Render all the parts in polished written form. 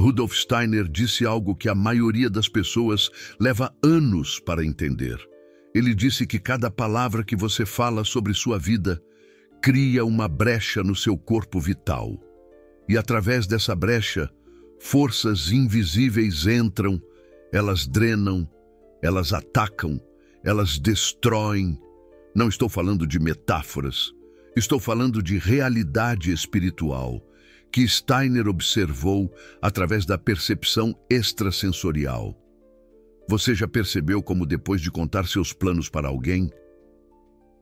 Rudolf Steiner disse algo que a maioria das pessoas leva anos para entender. Ele disse que cada palavra que você fala sobre sua vida cria uma brecha no seu corpo vital. E através dessa brecha, forças invisíveis entram, elas drenam, elas atacam, elas destroem. Não estou falando de metáforas, estou falando de realidade espiritual, que Steiner observou através da percepção extrasensorial. Você já percebeu como depois de contar seus planos para alguém,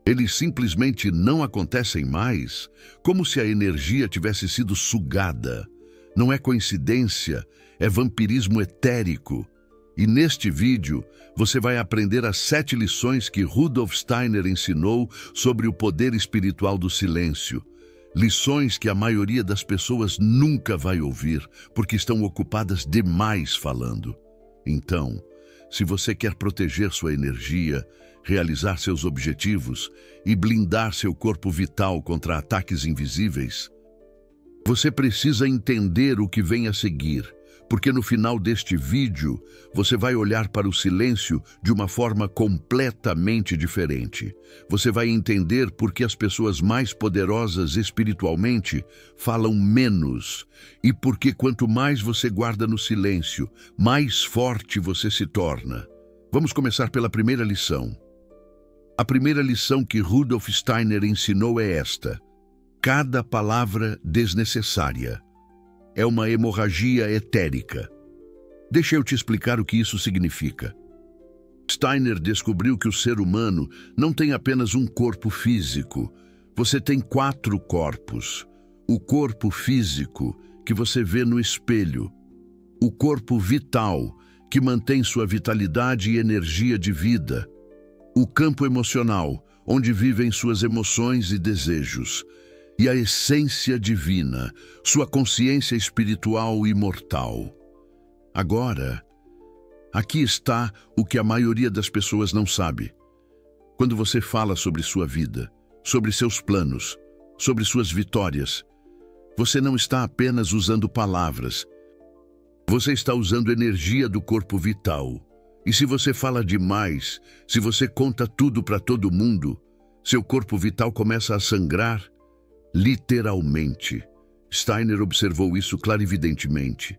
eles simplesmente não acontecem mais, como se a energia tivesse sido sugada? Não é coincidência, é vampirismo etérico. E neste vídeo, você vai aprender as 7 lições que Rudolf Steiner ensinou sobre o poder espiritual do silêncio. Lições que a maioria das pessoas nunca vai ouvir, porque estão ocupadas demais falando. Então, se você quer proteger sua energia, realizar seus objetivos e blindar seu corpo vital contra ataques invisíveis, você precisa entender o que vem a seguir, porque no final deste vídeo você vai olhar para o silêncio de uma forma completamente diferente. Você vai entender por que as pessoas mais poderosas espiritualmente falam menos e porque quanto mais você guarda no silêncio, mais forte você se torna. Vamos começar pela primeira lição. A primeira lição que Rudolf Steiner ensinou é esta: cada palavra desnecessária é uma hemorragia etérica. Deixa eu te explicar o que isso significa. Steiner descobriu que o ser humano não tem apenas um corpo físico. Você tem 4 corpos. O corpo físico, que você vê no espelho. O corpo vital, que mantém sua vitalidade e energia de vida. O campo emocional, onde vivem suas emoções e desejos. E a essência divina, sua consciência espiritual imortal. Agora, aqui está o que a maioria das pessoas não sabe. Quando você fala sobre sua vida, sobre seus planos, sobre suas vitórias, você não está apenas usando palavras. Você está usando energia do corpo vital. E se você fala demais, se você conta tudo para todo mundo, seu corpo vital começa a sangrar, literalmente. Steiner observou isso clarividentemente.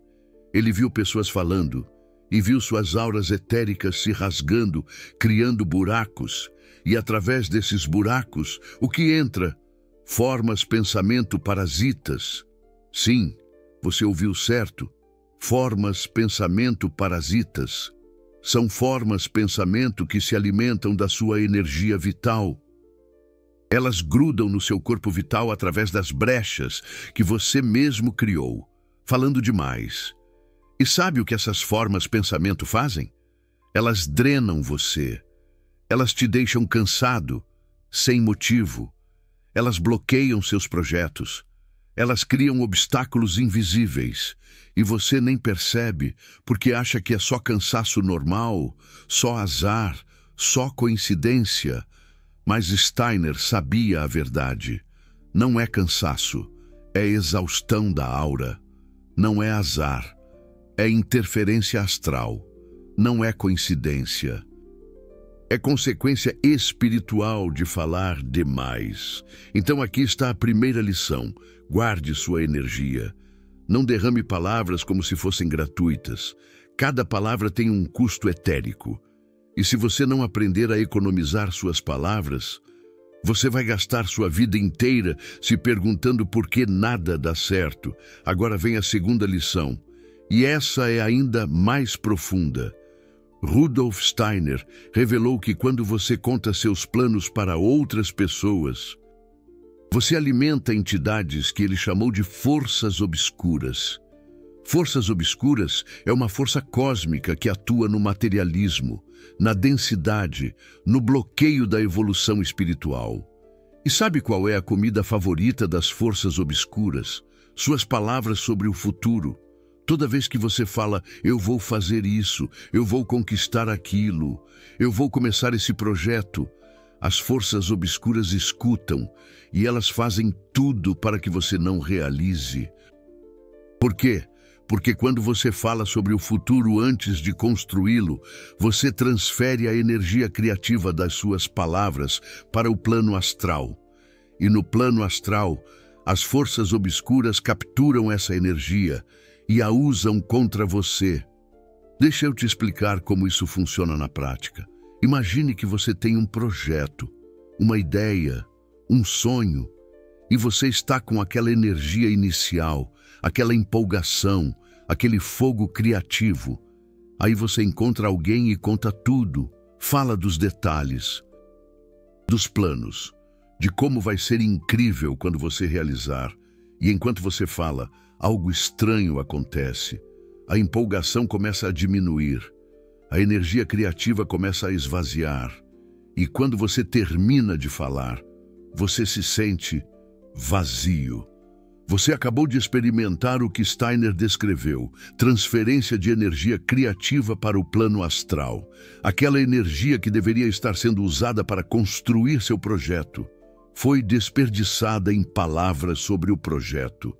Ele viu pessoas falando e viu suas auras etéricas se rasgando, criando buracos. E através desses buracos, o que entra? Formas pensamento parasitas. Sim, você ouviu certo. Formas pensamento parasitas. São formas pensamento que se alimentam da sua energia vital. Elas grudam no seu corpo vital através das brechas que você mesmo criou, falando demais. E sabe o que essas formas pensamento fazem? Elas drenam você. Elas te deixam cansado, sem motivo. Elas bloqueiam seus projetos. Elas criam obstáculos invisíveis. E você nem percebe, porque acha que é só cansaço normal, só azar, só coincidência. Mas Steiner sabia a verdade. Não é cansaço, é exaustão da aura. Não é azar, é interferência astral. Não é coincidência. É consequência espiritual de falar demais. Então aqui está a primeira lição. Guarde sua energia. Não derrame palavras como se fossem gratuitas. Cada palavra tem um custo etérico. E se você não aprender a economizar suas palavras, você vai gastar sua vida inteira se perguntando por que nada dá certo. Agora vem a segunda lição. E essa é ainda mais profunda. Rudolf Steiner revelou que quando você conta seus planos para outras pessoas, você alimenta entidades que ele chamou de forças obscuras. Forças obscuras é uma força cósmica que atua no materialismo, na densidade, no bloqueio da evolução espiritual. E sabe qual é a comida favorita das forças obscuras? Suas palavras sobre o futuro. Toda vez que você fala, eu vou fazer isso, eu vou conquistar aquilo, eu vou começar esse projeto, as forças obscuras escutam e elas fazem tudo para que você não realize. Por quê? Porque quando você fala sobre o futuro antes de construí-lo, você transfere a energia criativa das suas palavras para o plano astral. E no plano astral, as forças obscuras capturam essa energia e a usam contra você. Deixa eu te explicar como isso funciona na prática. Imagine que você tem um projeto, uma ideia, um sonho, e você está com aquela energia inicial, aquela empolgação, aquele fogo criativo. Aí você encontra alguém e conta tudo, fala dos detalhes, dos planos, de como vai ser incrível quando você realizar. E enquanto você fala, algo estranho acontece. A empolgação começa a diminuir, a energia criativa começa a esvaziar. E quando você termina de falar, você se sente vazio. Você acabou de experimentar o que Steiner descreveu, transferência de energia criativa para o plano astral. Aquela energia que deveria estar sendo usada para construir seu projeto foi desperdiçada em palavras sobre o projeto.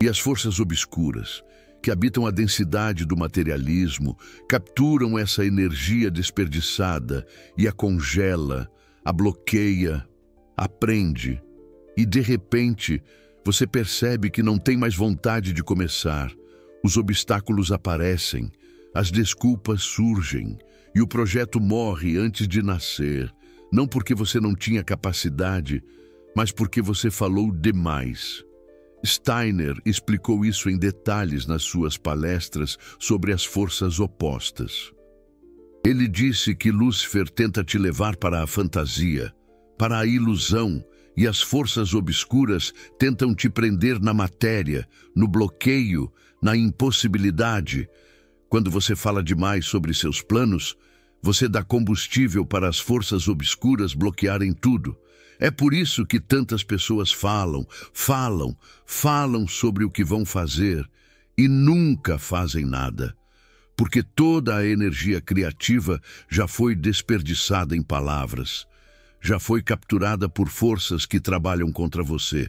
E as forças obscuras, que habitam a densidade do materialismo, capturam essa energia desperdiçada e a congela, a bloqueia, a prende. E de repente, você percebe que não tem mais vontade de começar. Os obstáculos aparecem, as desculpas surgem e o projeto morre antes de nascer. Não porque você não tinha capacidade, mas porque você falou demais. Steiner explicou isso em detalhes nas suas palestras sobre as forças opostas. Ele disse que Lúcifer tenta te levar para a fantasia, para a ilusão, e as forças obscuras tentam te prender na matéria, no bloqueio, na impossibilidade. Quando você fala demais sobre seus planos, você dá combustível para as forças obscuras bloquearem tudo. É por isso que tantas pessoas falam sobre o que vão fazer e nunca fazem nada. Porque toda a energia criativa já foi desperdiçada em palavras. Já foi capturada por forças que trabalham contra você.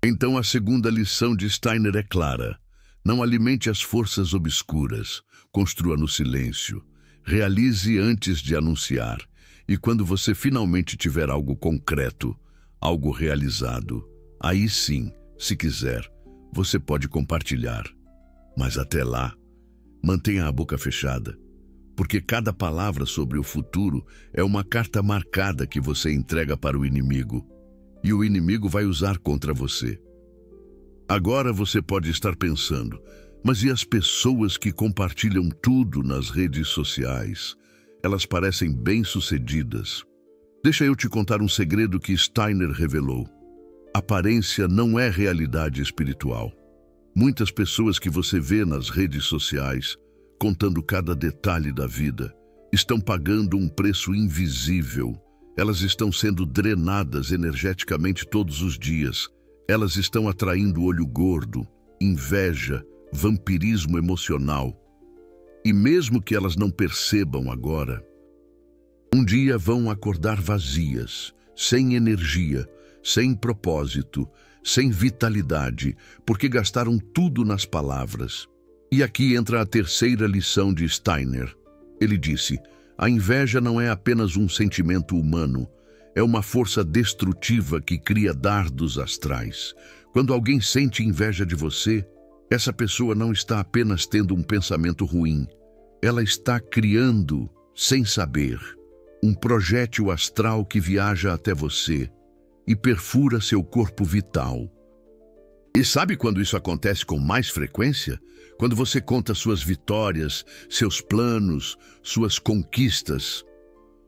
Então a segunda lição de Steiner é clara. Não alimente as forças obscuras. Construa no silêncio. Realize antes de anunciar. E quando você finalmente tiver algo concreto, algo realizado, aí sim, se quiser, você pode compartilhar. Mas até lá, mantenha a boca fechada. Porque cada palavra sobre o futuro é uma carta marcada que você entrega para o inimigo. E o inimigo vai usar contra você. Agora você pode estar pensando, mas e as pessoas que compartilham tudo nas redes sociais? Elas parecem bem-sucedidas. Deixa eu te contar um segredo que Steiner revelou. Aparência não é realidade espiritual. Muitas pessoas que você vê nas redes sociais contando cada detalhe da vida, estão pagando um preço invisível. Elas estão sendo drenadas energeticamente todos os dias. Elas estão atraindo olho gordo, inveja, vampirismo emocional. E mesmo que elas não percebam agora, um dia vão acordar vazias, sem energia, sem propósito, sem vitalidade, porque gastaram tudo nas palavras. E aqui entra a terceira lição de Steiner. Ele disse, a inveja não é apenas um sentimento humano, é uma força destrutiva que cria dardos astrais. Quando alguém sente inveja de você, essa pessoa não está apenas tendo um pensamento ruim, ela está criando, sem saber, um projétil astral que viaja até você e perfura seu corpo vital. E sabe quando isso acontece com mais frequência? Quando você conta suas vitórias, seus planos, suas conquistas.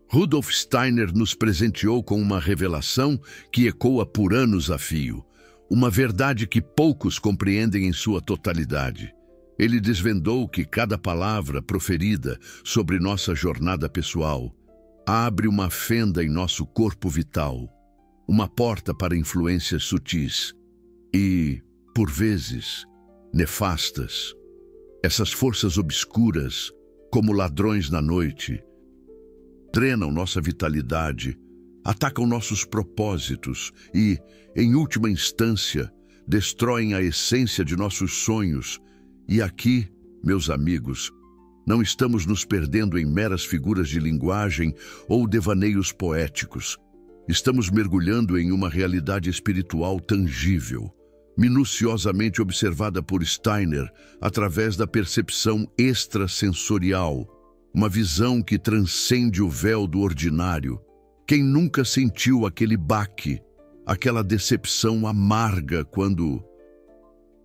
Rudolf Steiner nos presenteou com uma revelação que ecoa por anos a fio. Uma verdade que poucos compreendem em sua totalidade. Ele desvendou que cada palavra proferida sobre nossa jornada pessoal abre uma fenda em nosso corpo vital, uma porta para influências sutis e, por vezes, nefastas. Essas forças obscuras, como ladrões na noite, drenam nossa vitalidade, atacam nossos propósitos e, em última instância, destroem a essência de nossos sonhos E aqui, meus amigos, não estamos nos perdendo em meras figuras de linguagem ou devaneios poéticos. Estamos mergulhando em uma realidade espiritual tangível, minuciosamente observada por Steiner através da percepção extrasensorial, uma visão que transcende o véu do ordinário. Quem nunca sentiu aquele baque, aquela decepção amarga quando,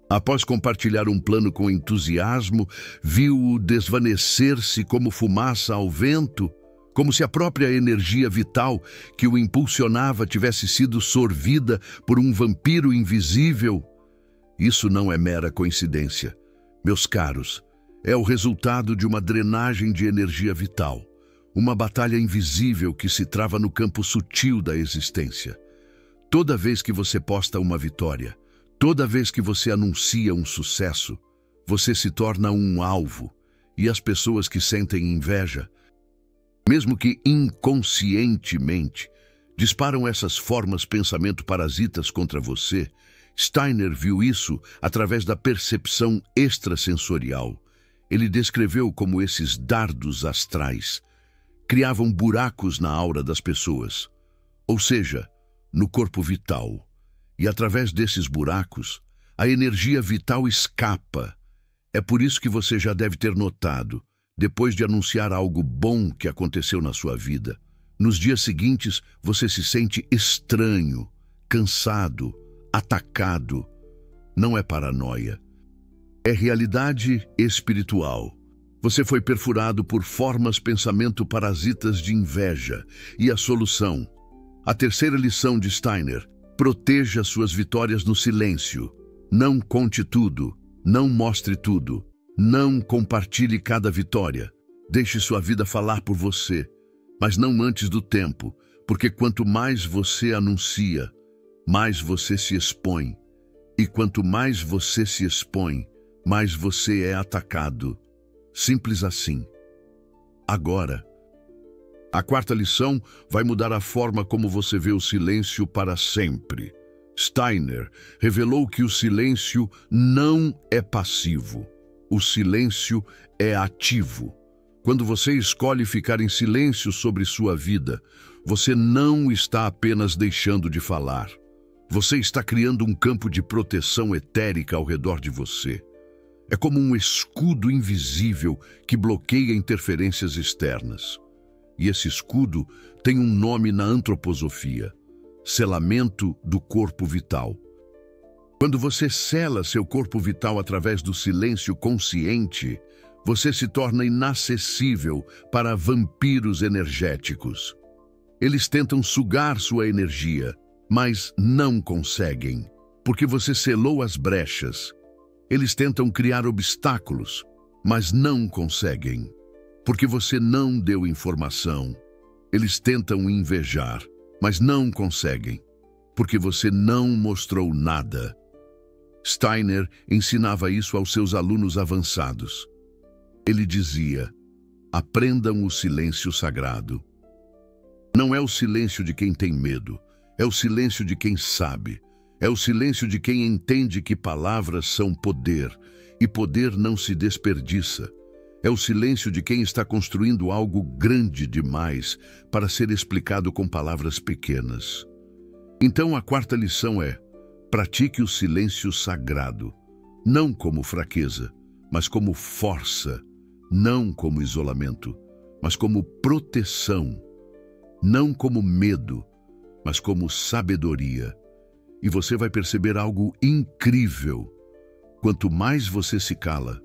após compartilhar um plano com entusiasmo, viu-o desvanecer-se como fumaça ao vento, como se a própria energia vital que o impulsionava tivesse sido sorvida por um vampiro invisível? Isso não é mera coincidência. Meus caros, é o resultado de uma drenagem de energia vital, uma batalha invisível que se trava no campo sutil da existência. Toda vez que você posta uma vitória, toda vez que você anuncia um sucesso, você se torna um alvo, e as pessoas que sentem inveja, mesmo que inconscientemente, disparam essas formas pensamento parasitas contra você. Steiner viu isso através da percepção extrasensorial. Ele descreveu como esses dardos astrais criavam buracos na aura das pessoas, ou seja, no corpo vital. E através desses buracos, a energia vital escapa. É por isso que você já deve ter notado, depois de anunciar algo bom que aconteceu na sua vida, nos dias seguintes você se sente estranho, cansado, atacado. Não é paranoia. É realidade espiritual. Você foi perfurado por formas pensamento parasitas de inveja. E a solução? A terceira lição de Steiner: proteja suas vitórias no silêncio. Não conte tudo, não mostre tudo, não compartilhe cada vitória. Deixe sua vida falar por você, mas não antes do tempo, porque quanto mais você anuncia, mais você se expõe. E quanto mais você se expõe, mais você é atacado. Simples assim. Agora, a quarta lição vai mudar a forma como você vê o silêncio para sempre. Steiner revelou que o silêncio não é passivo. O silêncio é ativo. Quando você escolhe ficar em silêncio sobre sua vida, você não está apenas deixando de falar. Você está criando um campo de proteção etérica ao redor de você. É como um escudo invisível que bloqueia interferências externas. E esse escudo tem um nome na antroposofia: selamento do corpo vital. Quando você sela seu corpo vital através do silêncio consciente, você se torna inacessível para vampiros energéticos. Eles tentam sugar sua energia, mas não conseguem, porque você selou as brechas. Eles tentam criar obstáculos, mas não conseguem, porque você não deu informação. Eles tentam invejar, mas não conseguem, porque você não mostrou nada. Steiner ensinava isso aos seus alunos avançados. Ele dizia: aprendam o silêncio sagrado. Não é o silêncio de quem tem medo, é o silêncio de quem sabe. É o silêncio de quem entende que palavras são poder, e poder não se desperdiça. É o silêncio de quem está construindo algo grande demais para ser explicado com palavras pequenas. Então a quarta lição é: pratique o silêncio sagrado, não como fraqueza, mas como força, não como isolamento, mas como proteção, não como medo, mas como sabedoria. E você vai perceber algo incrível. Quanto mais você se cala,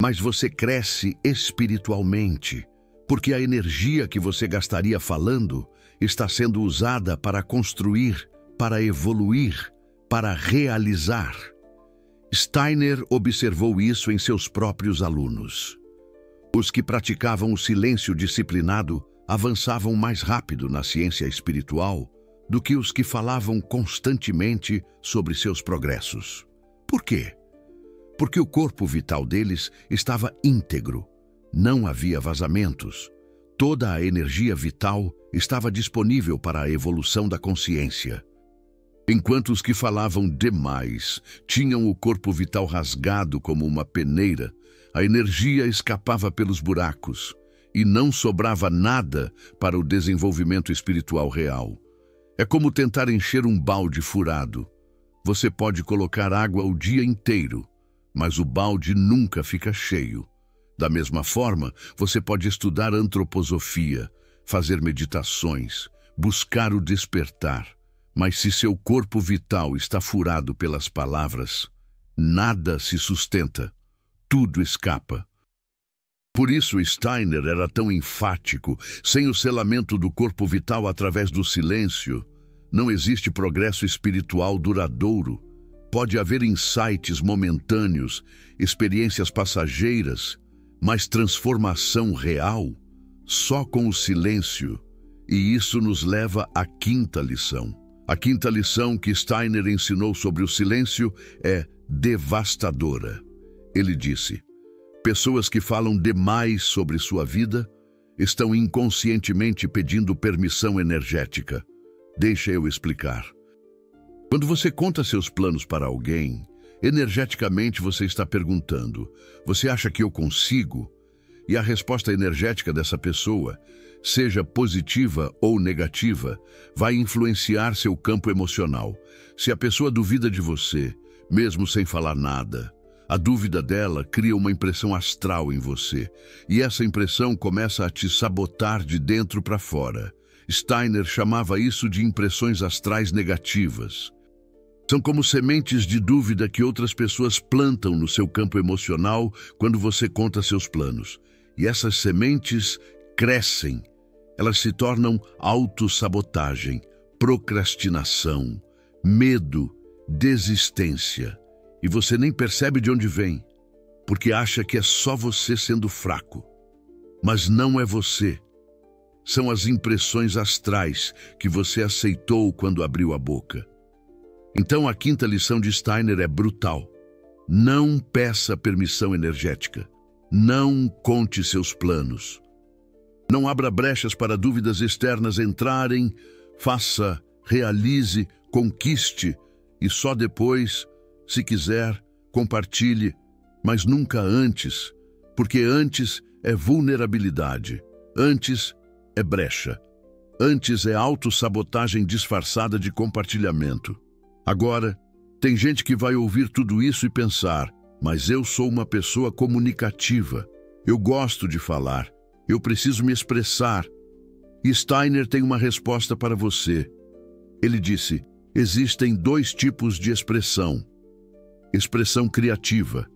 mais você cresce espiritualmente, porque a energia que você gastaria falando está sendo usada para construir, para evoluir, para realizar. Steiner observou isso em seus próprios alunos. Os que praticavam o silêncio disciplinado avançavam mais rápido na ciência espiritual do que os que falavam constantemente sobre seus progressos. Por quê? Porque o corpo vital deles estava íntegro. Não havia vazamentos. Toda a energia vital estava disponível para a evolução da consciência. enquanto os que falavam demais tinham o corpo vital rasgado como uma peneira, a energia escapava pelos buracos e não sobrava nada para o desenvolvimento espiritual real. É como tentar encher um balde furado. Você pode colocar água o dia inteiro, mas o balde nunca fica cheio. Da mesma forma, você pode estudar antroposofia, fazer meditações, buscar o despertar, mas se seu corpo vital está furado pelas palavras, nada se sustenta, tudo escapa. Por isso Steiner era tão enfático: sem o selamento do corpo vital através do silêncio, não existe progresso espiritual duradouro. Pode haver insights momentâneos, experiências passageiras, mas transformação real só com o silêncio. E isso nos leva à quinta lição. A quinta lição que Steiner ensinou sobre o silêncio é devastadora. Ele disse: pessoas que falam demais sobre sua vida estão inconscientemente pedindo permissão energética. Deixa eu explicar. Quando você conta seus planos para alguém, energeticamente você está perguntando: você acha que eu consigo? E a resposta energética dessa pessoa, seja positiva ou negativa, vai influenciar seu campo emocional. Se a pessoa duvida de você, mesmo sem falar nada, a dúvida dela cria uma impressão astral em você, e essa impressão começa a te sabotar de dentro para fora. Steiner chamava isso de impressões astrais negativas. São como sementes de dúvida que outras pessoas plantam no seu campo emocional quando você conta seus planos. E essas sementes crescem. Elas se tornam autossabotagem, procrastinação, medo, desistência. E você nem percebe de onde vem, porque acha que é só você sendo fraco. Mas não é você. São as impressões astrais que você aceitou quando abriu a boca. Então a quinta lição de Steiner é brutal. Não peça permissão energética. Não conte seus planos. Não abra brechas para dúvidas externas entrarem. Faça, realize, conquiste e só depois, se quiser, compartilhe, mas nunca antes, porque antes é vulnerabilidade, antes é brecha, antes é autossabotagem disfarçada de compartilhamento. Agora, tem gente que vai ouvir tudo isso e pensar: mas eu sou uma pessoa comunicativa, eu gosto de falar, eu preciso me expressar. E Steiner tem uma resposta para você. Ele disse: existem dois tipos de expressão. Expressão criativa,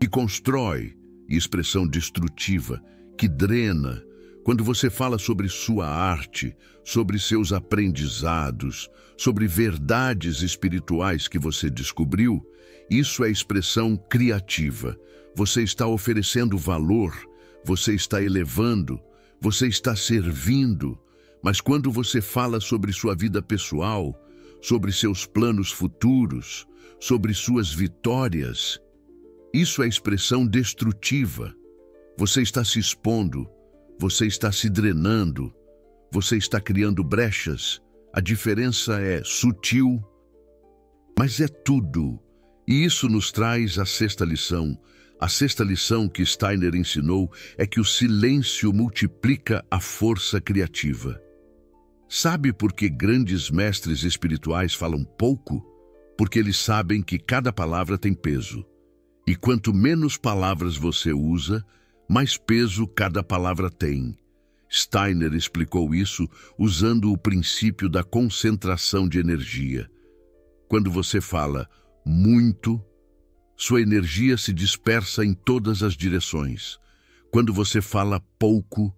que constrói, e expressão destrutiva, que drena. Quando você fala sobre sua arte, sobre seus aprendizados, sobre verdades espirituais que você descobriu, isso é expressão criativa. Você está oferecendo valor, você está elevando, você está servindo. Mas quando você fala sobre sua vida pessoal, sobre seus planos futuros, sobre suas vitórias, isso é expressão destrutiva. Você está se expondo, você está se drenando, você está criando brechas. A diferença é sutil, mas é tudo. E isso nos traz a sexta lição. A sexta lição que Steiner ensinou é que o silêncio multiplica a força criativa. Sabe por que grandes mestres espirituais falam pouco? Porque eles sabem que cada palavra tem peso. E quanto menos palavras você usa, mais peso cada palavra tem. Steiner explicou isso usando o princípio da concentração de energia. Quando você fala muito, sua energia se dispersa em todas as direções. Quando você fala pouco,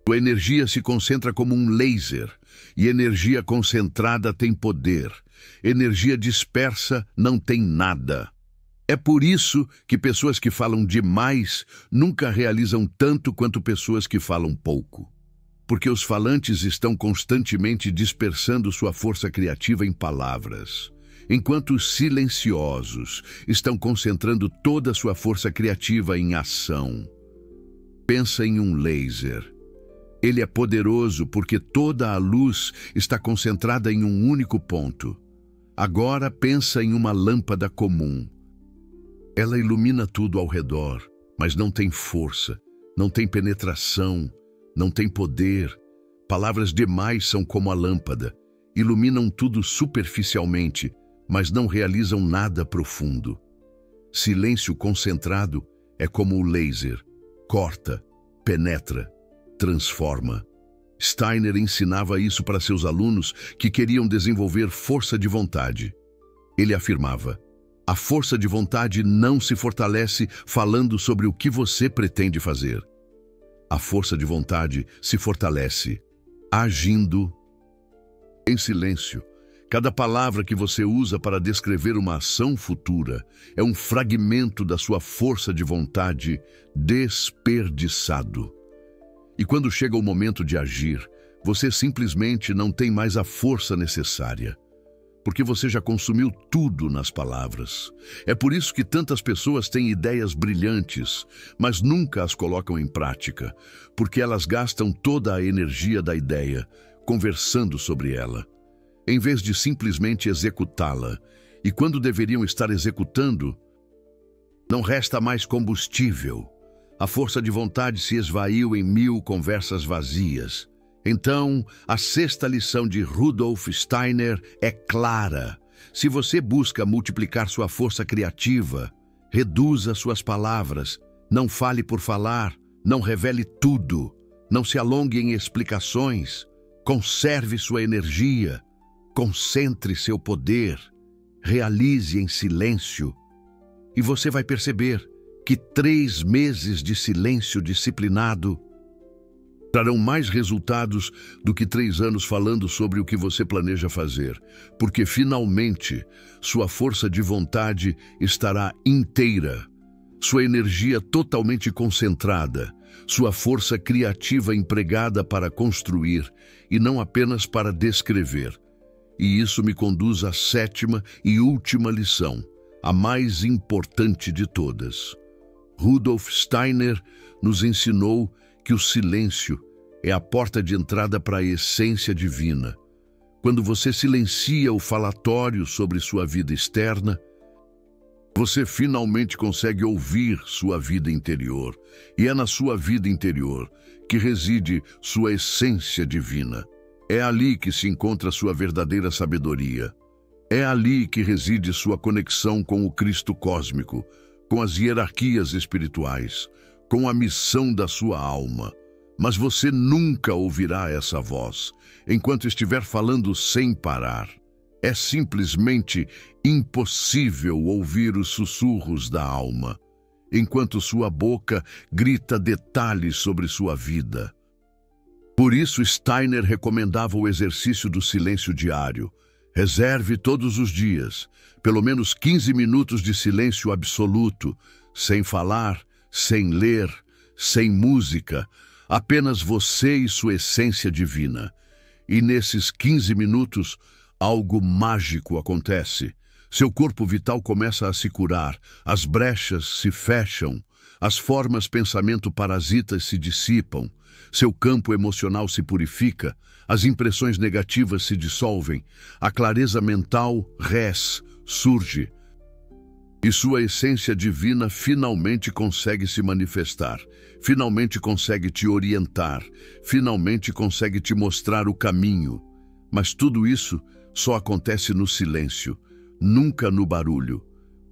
sua energia se concentra como um laser, e energia concentrada tem poder. Energia dispersa não tem nada. É por isso que pessoas que falam demais nunca realizam tanto quanto pessoas que falam pouco. Porque os falantes estão constantemente dispersando sua força criativa em palavras, enquanto os silenciosos estão concentrando toda a sua força criativa em ação. Pensa em um laser. Ele é poderoso porque toda a luz está concentrada em um único ponto. Agora pensa em uma lâmpada comum. Ela ilumina tudo ao redor, mas não tem força, não tem penetração, não tem poder. Palavras demais são como a lâmpada. Iluminam tudo superficialmente, mas não realizam nada profundo. Silêncio concentrado é como o laser. Corta, penetra, transforma. Steiner ensinava isso para seus alunos que queriam desenvolver força de vontade. Ele afirmava: a força de vontade não se fortalece falando sobre o que você pretende fazer. A força de vontade se fortalece agindo em silêncio. Cada palavra que você usa para descrever uma ação futura é um fragmento da sua força de vontade desperdiçado. E quando chega o momento de agir, você simplesmente não tem mais a força necessária, porque você já consumiu tudo nas palavras. É por isso que tantas pessoas têm ideias brilhantes, mas nunca as colocam em prática, porque elas gastam toda a energia da ideia conversando sobre ela, em vez de simplesmente executá-la. E quando deveriam estar executando, não resta mais combustível. A força de vontade se esvaiu em 1000 conversas vazias. Então, a sexta lição de Rudolf Steiner é clara. Se você busca multiplicar sua força criativa, reduza suas palavras, não fale por falar, não revele tudo, não se alongue em explicações, conserve sua energia, concentre seu poder, realize em silêncio. E você vai perceber que 3 meses de silêncio disciplinado trarão mais resultados do que 3 anos falando sobre o que você planeja fazer, porque finalmente sua força de vontade estará inteira, sua energia totalmente concentrada, sua força criativa empregada para construir e não apenas para descrever. E isso me conduz à 7ª e última lição, a mais importante de todas. Rudolf Steiner nos ensinou que o silêncio é a porta de entrada para a essência divina. Quando você silencia o falatório sobre sua vida externa, você finalmente consegue ouvir sua vida interior. E é na sua vida interior que reside sua essência divina. É ali que se encontra sua verdadeira sabedoria. É ali que reside sua conexão com o Cristo cósmico, com as hierarquias espirituais, com a missão da sua alma. Mas você nunca ouvirá essa voz enquanto estiver falando sem parar. É simplesmente impossível ouvir os sussurros da alma, enquanto sua boca grita detalhes sobre sua vida. Por isso, Steiner recomendava o exercício do silêncio diário. Reserve todos os dias, pelo menos 15 minutos de silêncio absoluto, sem falar, sem ler, sem música, apenas você e sua essência divina. E nesses 15 minutos, algo mágico acontece. Seu corpo vital começa a se curar, as brechas se fecham, as formas pensamento parasitas se dissipam, seu campo emocional se purifica, as impressões negativas se dissolvem, a clareza mental surge. E sua essência divina finalmente consegue se manifestar, finalmente consegue te orientar, finalmente consegue te mostrar o caminho. Mas tudo isso só acontece no silêncio, nunca no barulho,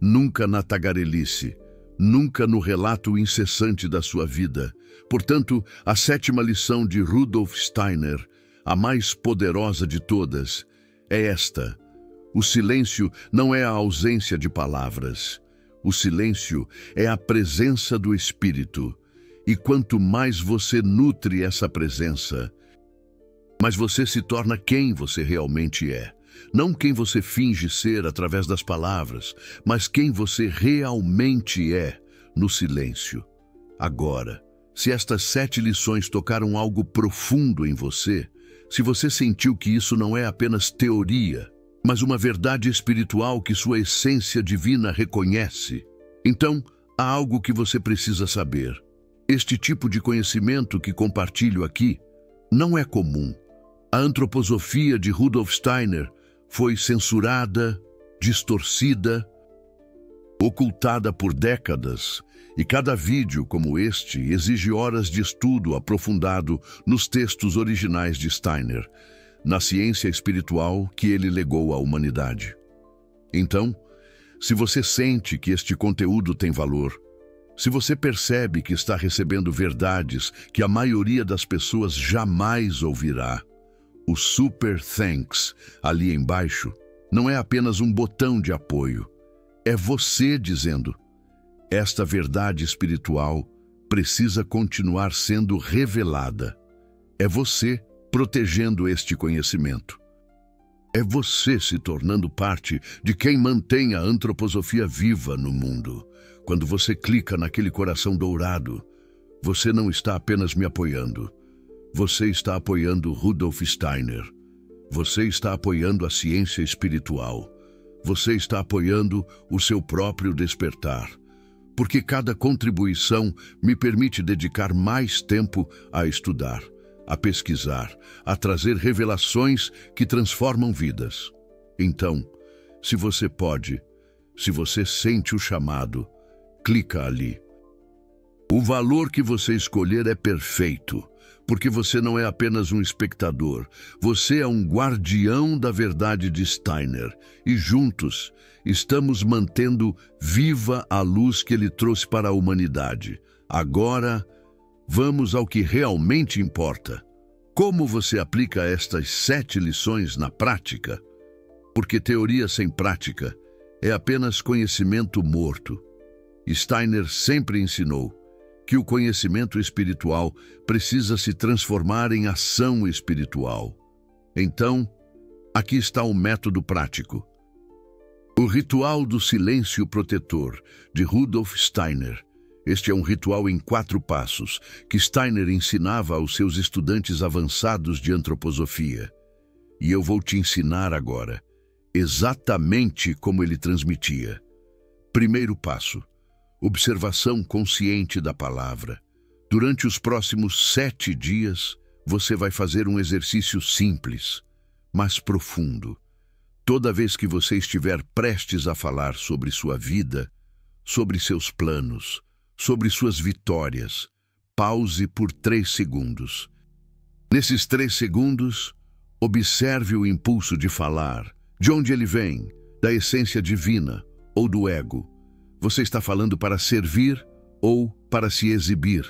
nunca na tagarelice, nunca no relato incessante da sua vida. Portanto, a 7ª lição de Rudolf Steiner, a mais poderosa de todas, é esta: o silêncio não é a ausência de palavras. O silêncio é a presença do Espírito. E quanto mais você nutre essa presença, mais você se torna quem você realmente é. Não quem você finge ser através das palavras, mas quem você realmente é no silêncio. Agora, se estas 7 lições tocaram algo profundo em você, se você sentiu que isso não é apenas teoria, mas uma verdade espiritual que sua essência divina reconhece, então há algo que você precisa saber. Este tipo de conhecimento que compartilho aqui não é comum. A antroposofia de Rudolf Steiner foi censurada, distorcida, ocultada por décadas, e cada vídeo como este exige horas de estudo aprofundado nos textos originais de Steiner, na ciência espiritual que ele legou à humanidade. Então, se você sente que este conteúdo tem valor, se você percebe que está recebendo verdades que a maioria das pessoas jamais ouvirá, o Super Thanks ali embaixo não é apenas um botão de apoio. É você dizendo: esta verdade espiritual precisa continuar sendo revelada. É você protegendo este conhecimento. É você se tornando parte de quem mantém a antroposofia viva no mundo. Quando você clica naquele coração dourado, você não está apenas me apoiando. Você está apoiando Rudolf Steiner. Você está apoiando a ciência espiritual. Você está apoiando o seu próprio despertar. Porque cada contribuição me permite dedicar mais tempo a estudar, a pesquisar, a trazer revelações que transformam vidas. Então, se você pode, se você sente o chamado, clica ali. O valor que você escolher é perfeito, porque você não é apenas um espectador, você é um guardião da verdade de Steiner, e juntos estamos mantendo viva a luz que ele trouxe para a humanidade. Agora, vamos ao que realmente importa. Como você aplica estas 7 lições na prática? Porque teoria sem prática é apenas conhecimento morto. Steiner sempre ensinou que o conhecimento espiritual precisa se transformar em ação espiritual. Então, aqui está o método prático. O ritual do silêncio protetor, de Rudolf Steiner. Este é um ritual em 4 passos, que Steiner ensinava aos seus estudantes avançados de antroposofia. E eu vou te ensinar agora, exatamente como ele transmitia. Primeiro passo: observação consciente da palavra. Durante os próximos 7 dias, você vai fazer um exercício simples, mas profundo. Toda vez que você estiver prestes a falar sobre sua vida, sobre seus planos, sobre suas vitórias, pause por 3 segundos. Nesses 3 segundos, observe o impulso de falar, de onde ele vem, da essência divina ou do ego. Você está falando para servir ou para se exibir?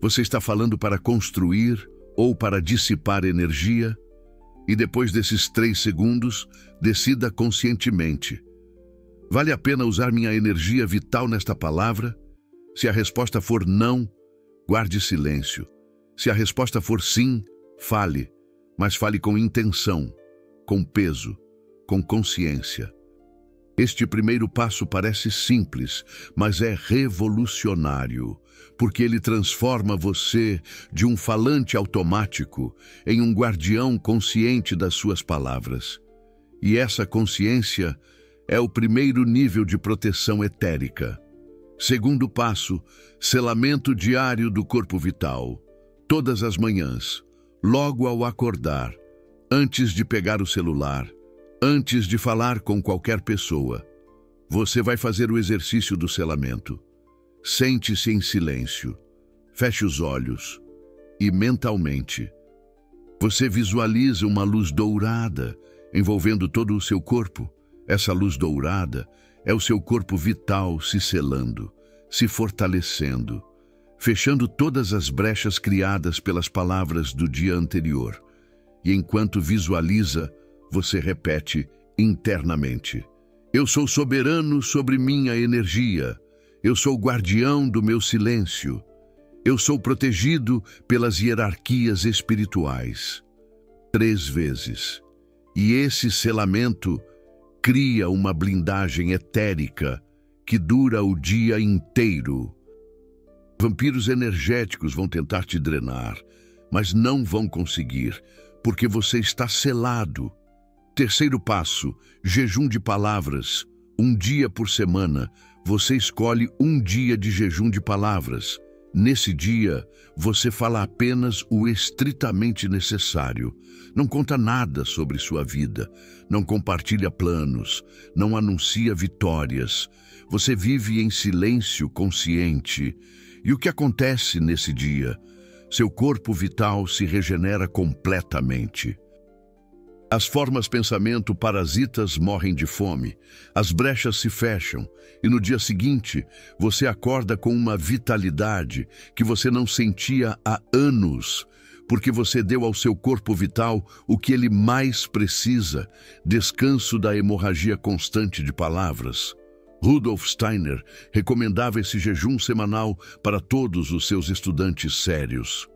Você está falando para construir ou para dissipar energia? E depois desses 3 segundos, decida conscientemente: vale a pena usar minha energia vital nesta palavra? Se a resposta for não, guarde silêncio. Se a resposta for sim, fale, mas fale com intenção, com peso, com consciência. Este primeiro passo parece simples, mas é revolucionário, porque ele transforma você de um falante automático em um guardião consciente das suas palavras. E essa consciência é o primeiro nível de proteção etérica. Segundo passo, selamento diário do corpo vital. Todas as manhãs, logo ao acordar, antes de pegar o celular, antes de falar com qualquer pessoa, você vai fazer o exercício do selamento. Sente-se em silêncio, feche os olhos e, mentalmente, você visualiza uma luz dourada envolvendo todo o seu corpo. Essa luz dourada é o seu corpo vital se selando, se fortalecendo, fechando todas as brechas criadas pelas palavras do dia anterior. E enquanto visualiza, você repete internamente: eu sou soberano sobre minha energia. Eu sou guardião do meu silêncio. Eu sou protegido pelas hierarquias espirituais. 3 vezes. E esse selamento cria uma blindagem etérica que dura o dia inteiro. Vampiros energéticos vão tentar te drenar, mas não vão conseguir, porque você está selado. Terceiro passo, jejum de palavras. 1 dia por semana, você escolhe 1 dia de jejum de palavras. Nesse dia, você fala apenas o estritamente necessário. Não conta nada sobre sua vida, não compartilha planos, não anuncia vitórias. Você vive em silêncio consciente. E o que acontece nesse dia? Seu corpo vital se regenera completamente. As formas pensamento parasitas morrem de fome, as brechas se fecham e no dia seguinte você acorda com uma vitalidade que você não sentia há anos, porque você deu ao seu corpo vital o que ele mais precisa, descanso da hemorragia constante de palavras. Rudolf Steiner recomendava esse jejum semanal para todos os seus estudantes sérios,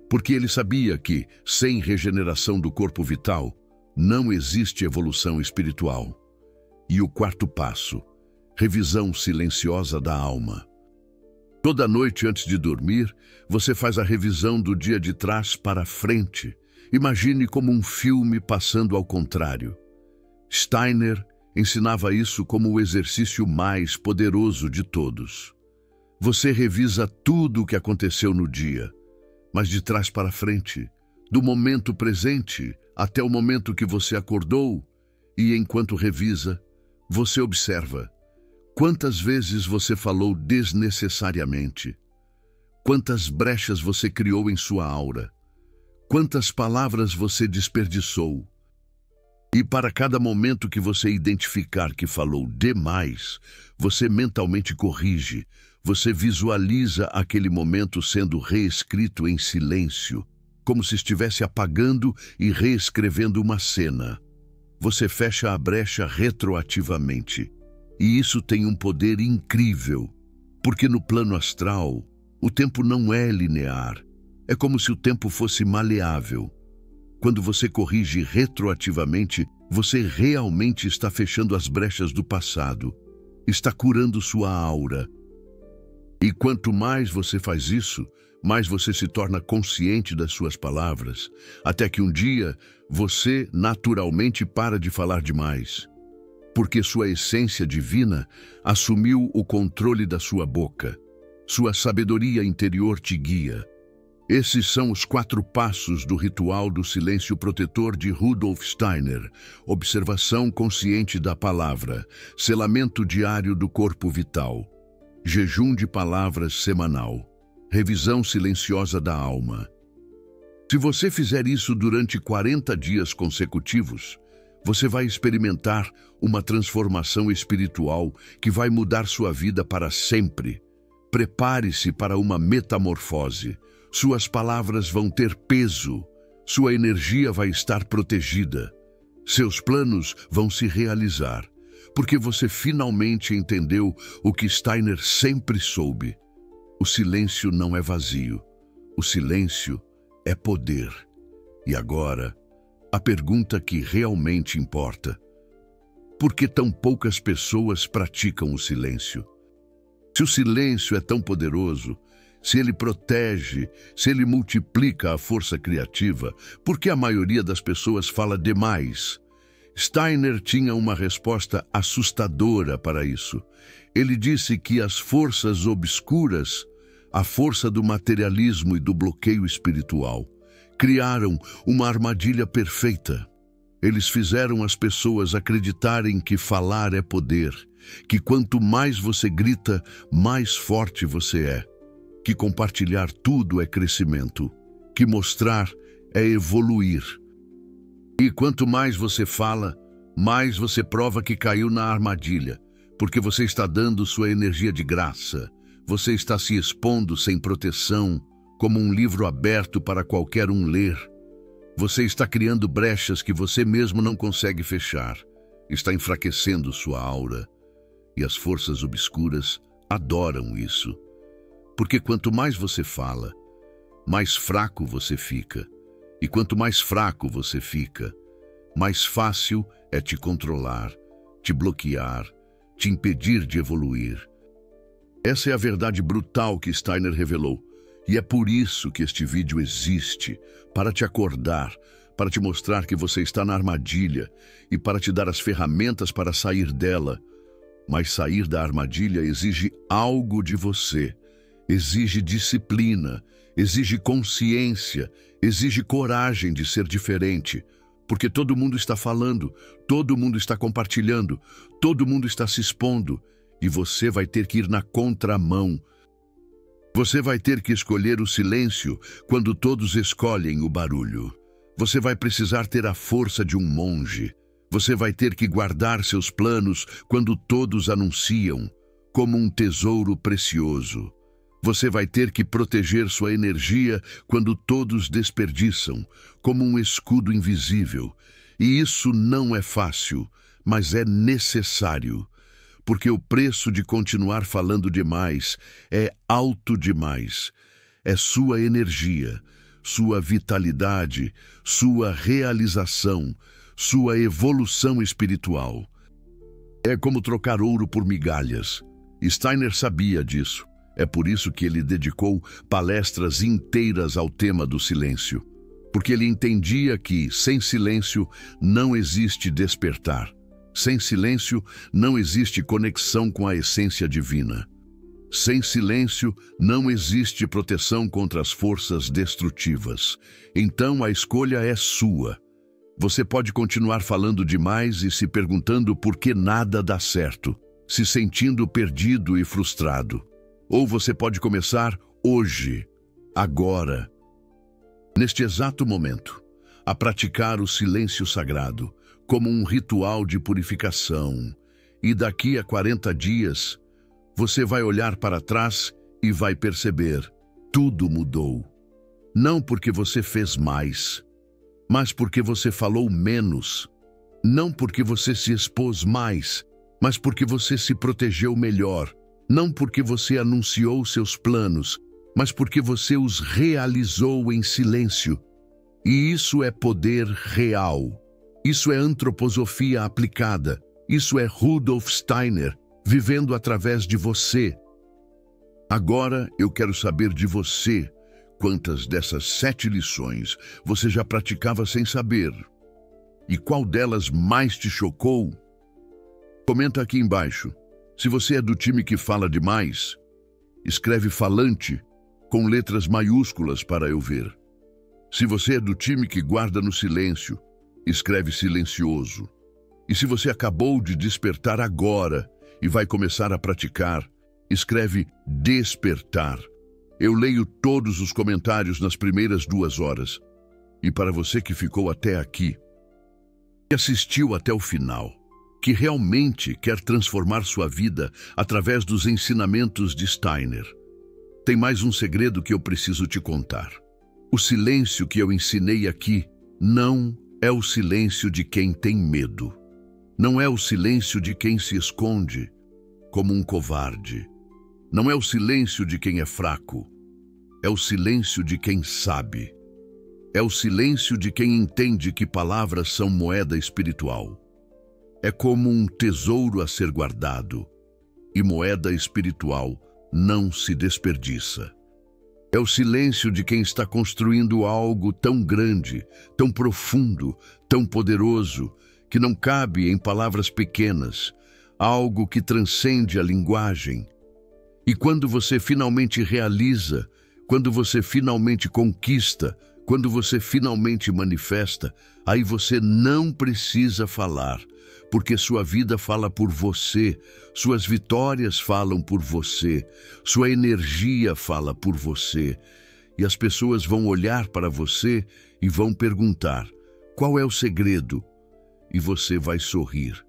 porque ele sabia que, sem regeneração do corpo vital, não existe evolução espiritual. E o quarto passo, revisão silenciosa da alma. Toda noite antes de dormir, você faz a revisão do dia de trás para frente. Imagine como um filme passando ao contrário. Steiner ensinava isso como o exercício mais poderoso de todos. Você revisa tudo o que aconteceu no dia, mas de trás para frente, do momento presente até o momento que você acordou, e enquanto revisa, você observa quantas vezes você falou desnecessariamente, quantas brechas você criou em sua aura, quantas palavras você desperdiçou. E para cada momento que você identificar que falou demais, você mentalmente corrige, você visualiza aquele momento sendo reescrito em silêncio, como se estivesse apagando e reescrevendo uma cena. Você fecha a brecha retroativamente. E isso tem um poder incrível, porque no plano astral, o tempo não é linear. É como se o tempo fosse maleável. Quando você corrige retroativamente, você realmente está fechando as brechas do passado, está curando sua aura. E quanto mais você faz isso, mais você se torna consciente das suas palavras, até que um dia você naturalmente para de falar demais, porque sua essência divina assumiu o controle da sua boca. Sua sabedoria interior te guia. Esses são os 4 passos do ritual do silêncio protetor de Rudolf Steiner: observação consciente da palavra, selamento diário do corpo vital, jejum de palavras semanal, revisão silenciosa da alma. Se você fizer isso durante 40 dias consecutivos, você vai experimentar uma transformação espiritual que vai mudar sua vida para sempre. Prepare-se para uma metamorfose. Suas palavras vão ter peso, sua energia vai estar protegida, seus planos vão se realizar, porque você finalmente entendeu o que Steiner sempre soube. O silêncio não é vazio, o silêncio é poder. E agora, a pergunta que realmente importa: por que tão poucas pessoas praticam o silêncio? Se o silêncio é tão poderoso, se ele protege, se ele multiplica a força criativa, por que a maioria das pessoas fala demais? Steiner tinha uma resposta assustadora para isso. Ele disse que as forças obscuras, a força do materialismo e do bloqueio espiritual, criaram uma armadilha perfeita. Eles fizeram as pessoas acreditarem que falar é poder, que quanto mais você grita, mais forte você é, que compartilhar tudo é crescimento, que mostrar é evoluir. E quanto mais você fala, mais você prova que caiu na armadilha, porque você está dando sua energia de graça, você está se expondo sem proteção, como um livro aberto para qualquer um ler. Você está criando brechas que você mesmo não consegue fechar, está enfraquecendo sua aura, e as forças obscuras adoram isso. Porque quanto mais você fala, mais fraco você fica. E quanto mais fraco você fica, mais fácil é te controlar, te bloquear, te impedir de evoluir. Essa é a verdade brutal que Steiner revelou. E é por isso que este vídeo existe, para te acordar, para te mostrar que você está na armadilha e para te dar as ferramentas para sair dela. Mas sair da armadilha exige algo de você. Exige disciplina, exige consciência, exige coragem de ser diferente, porque todo mundo está falando, todo mundo está compartilhando, todo mundo está se expondo, e você vai ter que ir na contramão. Você vai ter que escolher o silêncio quando todos escolhem o barulho. Você vai precisar ter a força de um monge. Você vai ter que guardar seus planos quando todos anunciam, como um tesouro precioso. Você vai ter que proteger sua energia quando todos desperdiçam, como um escudo invisível. E isso não é fácil, mas é necessário, porque o preço de continuar falando demais é alto demais. É sua energia, sua vitalidade, sua realização, sua evolução espiritual. É como trocar ouro por migalhas. Steiner sabia disso. É por isso que ele dedicou palestras inteiras ao tema do silêncio. Porque ele entendia que, sem silêncio, não existe despertar. Sem silêncio, não existe conexão com a essência divina. Sem silêncio, não existe proteção contra as forças destrutivas. Então, a escolha é sua. Você pode continuar falando demais e se perguntando por que nada dá certo, se sentindo perdido e frustrado. Ou você pode começar hoje, agora, neste exato momento, a praticar o silêncio sagrado como um ritual de purificação. E daqui a 40 dias, você vai olhar para trás e vai perceber, tudo mudou. Não porque você fez mais, mas porque você falou menos. Não porque você se expôs mais, mas porque você se protegeu melhor. Não porque você anunciou seus planos, mas porque você os realizou em silêncio. E isso é poder real. Isso é antroposofia aplicada. Isso é Rudolf Steiner, vivendo através de você. Agora eu quero saber de você, quantas dessas 7 lições você já praticava sem saber? E qual delas mais te chocou? Comenta aqui embaixo. Se você é do time que fala demais, escreve falante com letras maiúsculas para eu ver. Se você é do time que guarda no silêncio, escreve silencioso. E se você acabou de despertar agora e vai começar a praticar, escreve despertar. Eu leio todos os comentários nas primeiras 2 horas. E para você que ficou até aqui, que assistiu até o final, que realmente quer transformar sua vida através dos ensinamentos de Steiner, tem mais um segredo que eu preciso te contar. O silêncio que eu ensinei aqui não é o silêncio de quem tem medo. Não é o silêncio de quem se esconde como um covarde. Não é o silêncio de quem é fraco. É o silêncio de quem sabe. É o silêncio de quem entende que palavras são moeda espiritual. É como um tesouro a ser guardado, e moeda espiritual não se desperdiça. É o silêncio de quem está construindo algo tão grande, tão profundo, tão poderoso, que não cabe em palavras pequenas, algo que transcende a linguagem. E quando você finalmente realiza, quando você finalmente conquista, quando você finalmente manifesta, aí você não precisa falar, porque sua vida fala por você, suas vitórias falam por você, sua energia fala por você. E as pessoas vão olhar para você e vão perguntar, qual é o segredo? E você vai sorrir.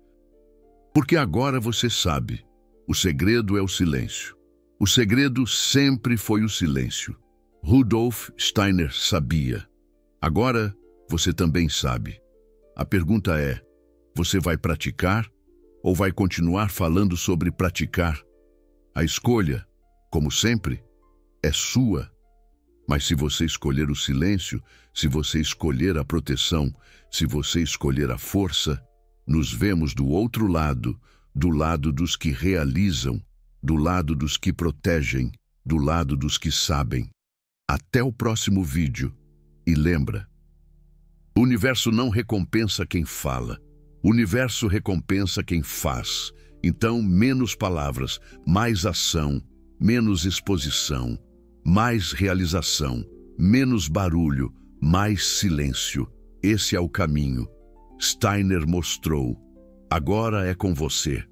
Porque agora você sabe, o segredo é o silêncio. O segredo sempre foi o silêncio. Rudolf Steiner sabia. Agora você também sabe. A pergunta é, você vai praticar ou vai continuar falando sobre praticar? A escolha, como sempre, é sua. Mas se você escolher o silêncio, se você escolher a proteção, se você escolher a força, nos vemos do outro lado, do lado dos que realizam, do lado dos que protegem, do lado dos que sabem. Até o próximo vídeo. E lembra, o universo não recompensa quem fala. O universo recompensa quem faz. Então, menos palavras, mais ação, menos exposição, mais realização, menos barulho, mais silêncio. Esse é o caminho. Steiner mostrou. Agora é com você.